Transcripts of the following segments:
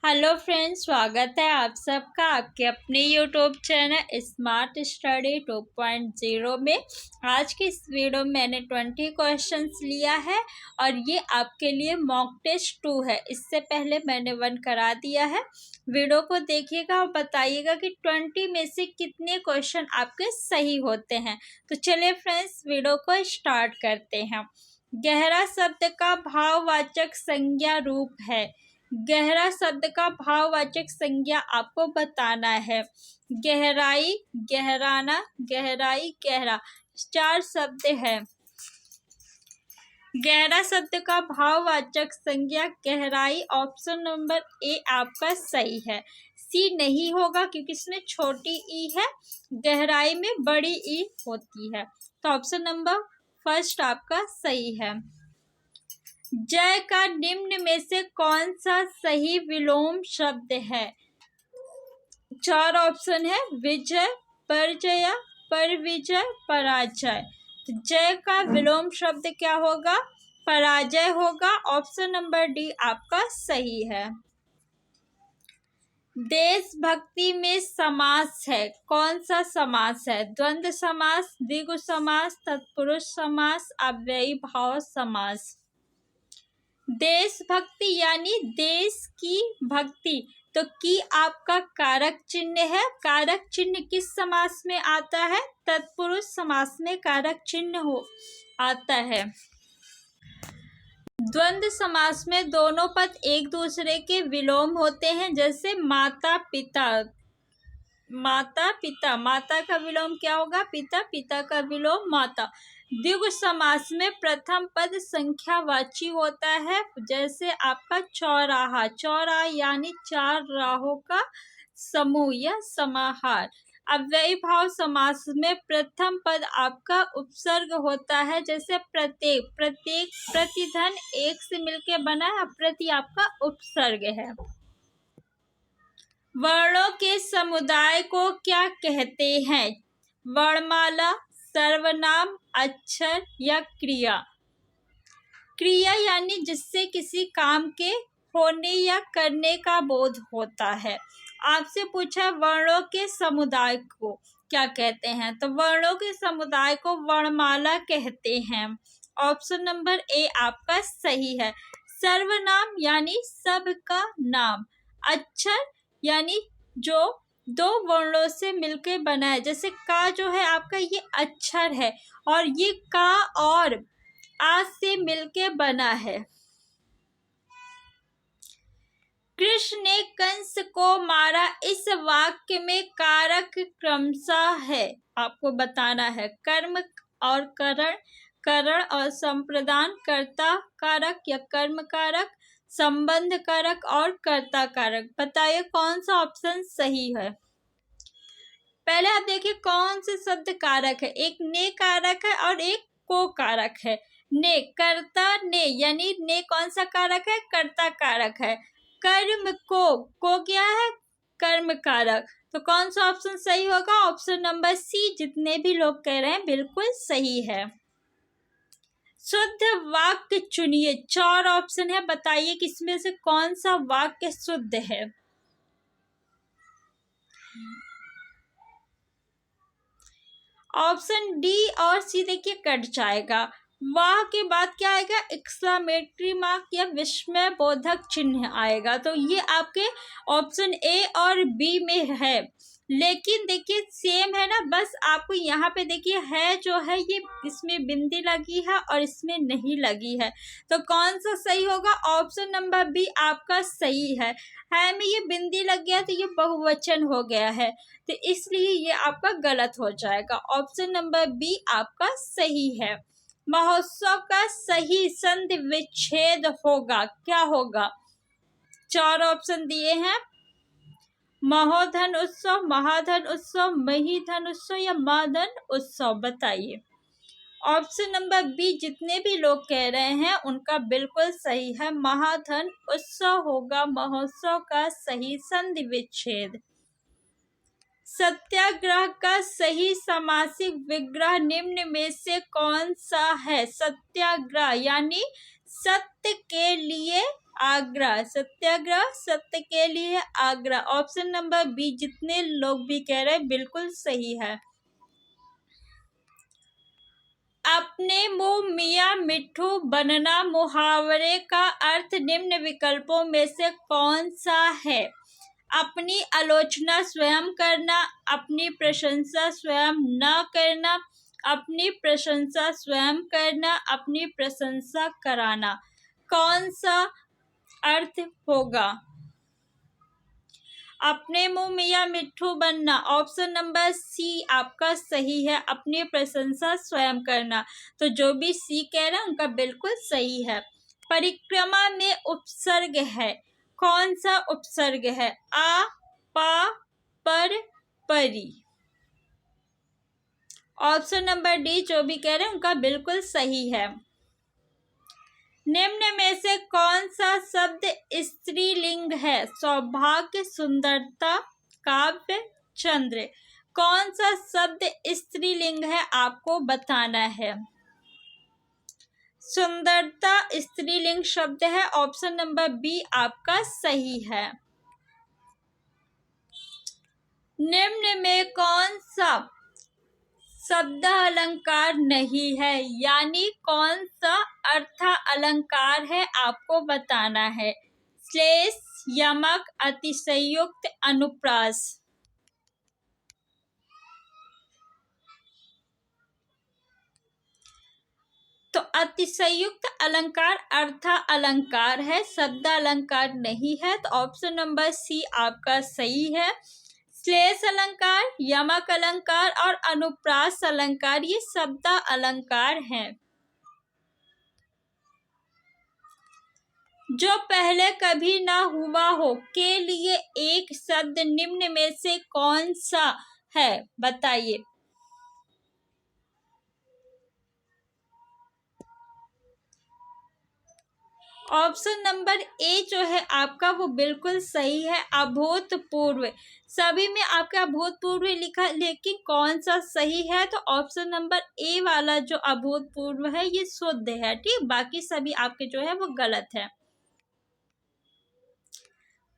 Hello friends, स्वागत है आप सबका आपके अपने यूट्यूब चैनल स्मार्ट स्टडी 2.0 में। आज की इस वीडियो में मैंने 20 क्वेश्चंस लिया है और ये आपके लिए मॉक टेस्ट 2 है। इससे पहले मैंने 1 करा दिया है। वीडियो को देखिएगा और बताइएगा कि 20 में से कितने क्वेश्चन आपके सही होते हैं। तो चलिए फ्रेंड्स, वीडियो को स्टार्ट करते हैं। गहरा शब्द का भाववाचक संज्ञा रूप है। गहरा शब्द का भाववाचक संज्ञा आपको बताना है। गहराई, गहराना, गहराई, गहरा 4 शब्द है। गहरा शब्द का भाववाचक संज्ञा गहराई। ऑप्शन नंबर ए आपका सही है। सी नहीं होगा क्योंकि इसमें छोटी ई है, गहराई में बड़ी ई होती है। तो ऑप्शन नंबर फर्स्ट आपका सही है। जय का निम्न में से कौन सा सही विलोम शब्द है? 4 ऑप्शन है। विजय, परजय, परविजय, पराजय। तो जय का विलोम शब्द क्या होगा? पराजय होगा। ऑप्शन नंबर डी आपका सही है। देशभक्ति में समास है, कौन सा समास है? द्वंद्व समास, द्विगु समास, तत्पुरुष समास, अव्ययी भाव समास। देशभक्ति यानी देश की भक्ति, तो की आपका कारक चिन्ह है। कारक चिन्ह किस समास में आता है? तत्पुरुष समास में कारक चिन्ह हो आता है। द्वंद्व समास में दोनों पद एक दूसरे के विलोम होते हैं, जैसे माता पिता। माता पिता, माता का विलोम क्या होगा? पिता, पिता का विलोम माता। द्विगु समास में प्रथम पद संख्यावाची होता है, जैसे आपका चौराहा। चौराहा यानी 4 राहों का समूह या समाहार। अव्ययी भाव समास में प्रथम पद आपका उपसर्ग होता है, जैसे प्रत्येक। प्रत्येक प्रतिधन एक से मिलके बना है, प्रति आपका उपसर्ग है। वर्णों के समुदाय को क्या कहते हैं? वर्णमाला, सर्वनाम, अक्षर या क्रिया। क्रिया यानी जिससे किसी काम के होने या करने का बोध होता है। आपसे पूछा वर्णों के समुदाय को क्या कहते हैं, तो वर्णों के समुदाय को वर्णमाला कहते हैं। ऑप्शन नंबर ए आपका सही है। सर्वनाम यानी सबका नाम। अक्षर यानी जो 2 वर्णों से मिलकर बना है, जैसे का जो है आपका ये अक्षर है और ये का और आ से मिलके बना है। कृष्ण ने कंस को मारा, इस वाक्य में कारक क्रमशः है, आपको बताना है। कर्म और करण, करण और संप्रदान, कर्ता कारक या कर्म कारक, संबंध कारक और कर्ता कारक। बताइए कौन सा ऑप्शन सही है। पहले आप देखिए कौन से शब्द कारक है। एक ने कारक है और एक को कारक है। ने, कर्ता ने, यानी ने कौन सा कारक है? कर्ता कारक है। कर्म को क्या है? कर्म कारक। तो कौन सा ऑप्शन सही होगा? Option number C. जितने भी लोग कह रहे हैं बिल्कुल सही है। शुद्ध वाक्य चुनिए। 4 ऑप्शन है, बताइए किसमें से कौन सा वाक्य शुद्ध है। ऑप्शन डी और सी देखिए कट जाएगा। वाह के बाद क्या आएगा? एक्सक्लेमेटरी मार्क या विस्मय बोधक चिन्ह आएगा। तो ये आपके ऑप्शन ए और बी में है, लेकिन देखिए सेम है ना, बस आपको यहाँ पे देखिए है जो है ये इसमें बिंदी लगी है और इसमें नहीं लगी है। तो कौन सा सही होगा? ऑप्शन नंबर बी आपका सही है में ये बिंदी लग गया तो ये बहुवचन हो गया है, तो इसलिए ये आपका गलत हो जाएगा। ऑप्शन नंबर बी आपका सही है। महोत्सव का सही संधि विच्छेद होगा, क्या होगा? 4 ऑप्शन दिए हैं। महोधन उत्सव, महाधन उत्सव, महीधन उत्सव या माधन उत्सव। बताइए। ऑप्शन नंबर बी जितने भी लोग कह रहे हैं उनका बिल्कुल सही है। महाधन उत्सव होगा महोत्सव का सही संधि विच्छेद। सत्याग्रह का सही समासिक विग्रह निम्न में से कौन सा है? सत्याग्रह यानी सत्य के लिए आग्रह, सत्याग्रह, सत्य के लिए आग्रह। ऑप्शन नंबर बी जितने लोग भी कह रहे हैं बिल्कुल सही है। अपने मुंह मियां मिट्ठू बनना मुहावरे का अर्थ निम्न विकल्पों में से कौन सा है? अपनी आलोचना स्वयं करना, अपनी प्रशंसा स्वयं न करना, अपनी प्रशंसा स्वयं करना, अपनी प्रशंसा कराना। कौन सा अर्थ होगा? अपने मुंह मियां मिट्ठू बनना। ऑप्शन नंबर सी आपका सही है, अपनी प्रशंसा स्वयं करना। तो जो भी सी कह रहे हैं उनका बिल्कुल सही है। परिक्रमा में उपसर्ग है, कौन सा उपसर्ग है? आ, पा, पर, परी। ऑप्शन नंबर डी जो भी कह रहे हैं उनका बिल्कुल सही है। निम्न में से कौन सा शब्द स्त्रीलिंग है? सौभाग्य, सुंदरता, काव्य, चंद्र। कौन सा शब्द स्त्रीलिंग है आपको बताना है। सुंदरता स्त्रीलिंग शब्द है। ऑप्शन नंबर बी आपका सही है। निम्न में कौन सा शब्द अलंकार नहीं है, यानी कौन सा अर्थ अलंकार है आपको बताना है। श्लेष, यमक, अतिशयोक्त, अनुप्रास। तो अतिशयुक्त अलंकार अर्थ अलंकार है, शब्द अलंकार नहीं है। तो ऑप्शन नंबर सी आपका सही है। श्लेष अलंकार, यमक अलंकार और अनुप्रास अलंकार ये शब्द अलंकार हैं। जो पहले कभी ना हुआ हो के लिए एक शब्द निम्न में से कौन सा है बताइए। ऑप्शन नंबर ए जो है आपका वो बिल्कुल सही है, अभूतपूर्व। सभी में आपका अभूतपूर्व लिखा, लेकिन कौन सा सही है? तो ऑप्शन नंबर ए वाला जो अभूतपूर्व है ये शुद्ध है, ठीक। बाकी सभी आपके जो है वो गलत है।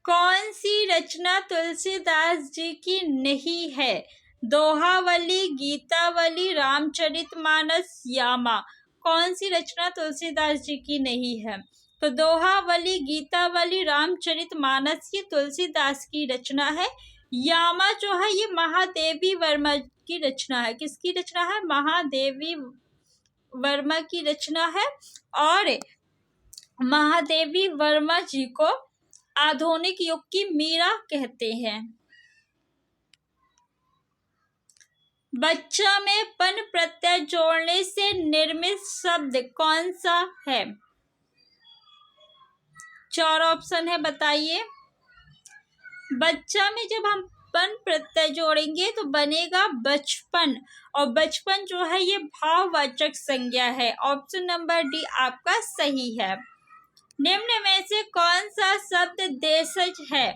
कौन सी रचना तुलसीदास जी की नहीं है? दोहावली, गीतावली, रामचरितमानस, यामा। कौन सी रचना तुलसीदास जी की नहीं है? तो दोहावली, गीतावली, रामचरितमानस ये तुलसीदास की रचना है। यामा जो है ये महादेवी वर्मा की रचना है। किसकी रचना है? महादेवी वर्मा की रचना है। और महादेवी वर्मा जी को आधुनिक युग की मीरा कहते हैं। बच्चा में पन प्रत्यय जोड़ने से निर्मित शब्द कौन सा है? 4 ऑप्शन है, बताइए। बच्चा में जब हम पन प्रत्यय जोड़ेंगे तो बनेगा बचपन, और बचपन जो है ये भाववाचक संज्ञा है। ऑप्शन नंबर डी आपका सही है। निम्न में से कौन सा शब्द देशज है?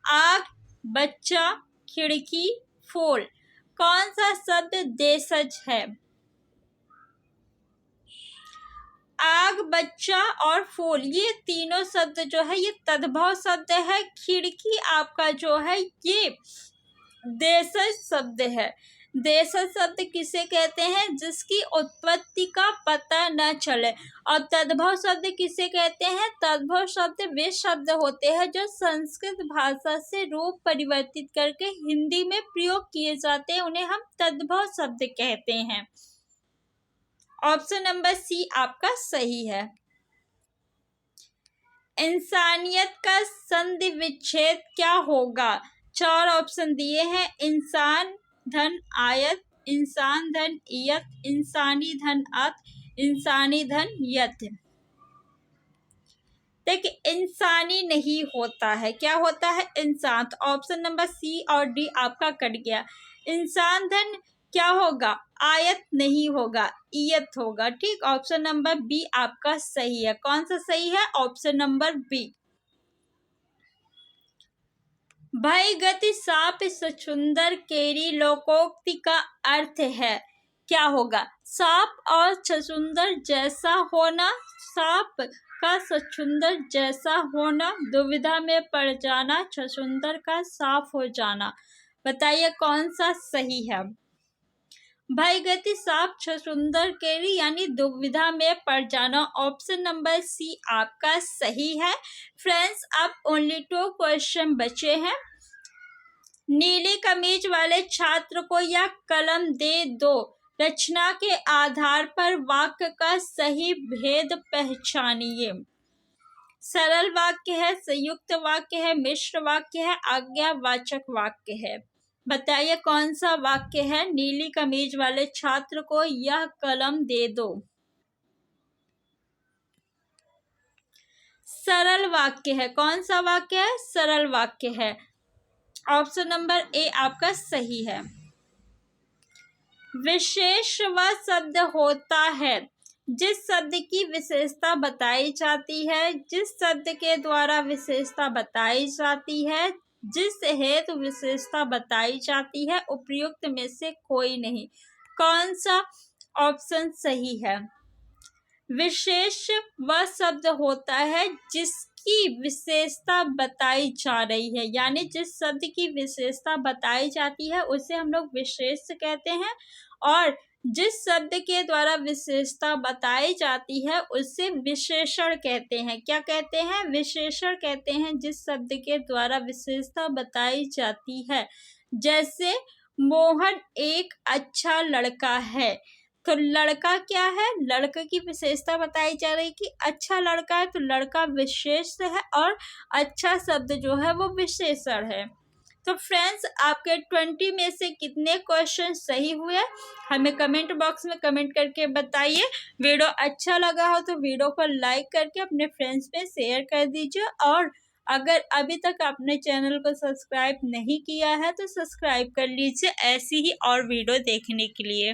आग, बच्चा, खिड़की, फूल। कौन सा शब्द देशज है? आग, बच्चा और फूल ये तीनों शब्द जो है ये तद्भव शब्द है। खिड़की आपका जो है ये देशज शब्द है। देशज शब्द किसे कहते हैं? जिसकी उत्पत्ति का पता न चले। और तद्भव शब्द किसे कहते हैं? तद्भव शब्द वे शब्द होते हैं जो संस्कृत भाषा से रूप परिवर्तित करके हिंदी में प्रयोग किए जाते हैं, उन्हें हम तद्भव शब्द कहते हैं। ऑप्शन नंबर सी आपका सही है। इंसानियत का संधि विच्छेद क्या होगा? 4 ऑप्शन दिए हैं। इंसान धन आयत, इंसान धन इयत, इंसानी धन अत, इंसानी धन यत। देखिए इंसानी नहीं होता है, क्या होता है? इंसान। तो ऑप्शन नंबर सी और डी आपका कट गया। इंसान धन क्या होगा? आयत नहीं होगा, इयत होगा, ठीक। ऑप्शन नंबर बी आपका सही है। कौन सा सही है? Option number B. भय गति साप सचुंदर केरी लोकोक्ति का अर्थ है। क्या होगा? सांप और छछूंदर जैसा होना, सांप का छछूंदर जैसा होना, दुविधा में पड़ जाना, छछूंदर का साफ हो जाना। बताइए कौन सा सही है? भाई गति सांप छछूंदर केरी यानी दुविधा में पड़ जाना। ऑप्शन नंबर सी आपका सही है। फ्रेंड्स, अब ओनली 2 क्वेश्चन बचे हैं। नीली कमीज वाले छात्र को यह कलम दे दो, रचना के आधार पर वाक्य का सही भेद पहचानिए। सरल वाक्य है, संयुक्त वाक्य है, मिश्र वाक्य है, आज्ञावाचक वाक्य है। बताइए कौन सा वाक्य है? नीली कमीज वाले छात्र को यह कलम दे दो। सरल वाक्य है। कौन सा वाक्य है? सरल वाक्य है। ऑप्शन नंबर ए आपका सही है। विशेष वह शब्द होता है जिस शब्द की विशेषता बताई जाती है, जिस शब्द के द्वारा विशेषता बताई जाती है, जिस हेतु विशेषता बताई जाती है, उपर्युक्त में से कोई नहीं। कौन सा ऑप्शन सही है? विशेष वह शब्द होता है जिसकी विशेषता बताई जा रही है, यानी जिस शब्द की विशेषता बताई जाती है उसे हम लोग विशेष कहते हैं, और जिस शब्द के द्वारा विशेषता बताई जाती है उसे विशेषण कहते हैं। क्या कहते हैं? विशेषण कहते हैं जिस शब्द के द्वारा विशेषता बताई जाती है। जैसे मोहन एक अच्छा लड़का है, तो लड़का क्या है? लड़के की विशेषता बताई जा रही कि अच्छा लड़का है, तो लड़का विशेष है और अच्छा शब्द जो है वो विशेषण है। तो फ्रेंड्स, आपके 20 में से कितने क्वेश्चन सही हुए हमें कमेंट बॉक्स में कमेंट करके बताइए। वीडियो अच्छा लगा हो तो वीडियो को लाइक करके अपने फ्रेंड्स में शेयर कर दीजिए, और अगर अभी तक आपने चैनल को सब्सक्राइब नहीं किया है तो सब्सक्राइब कर लीजिए ऐसी ही और वीडियो देखने के लिए।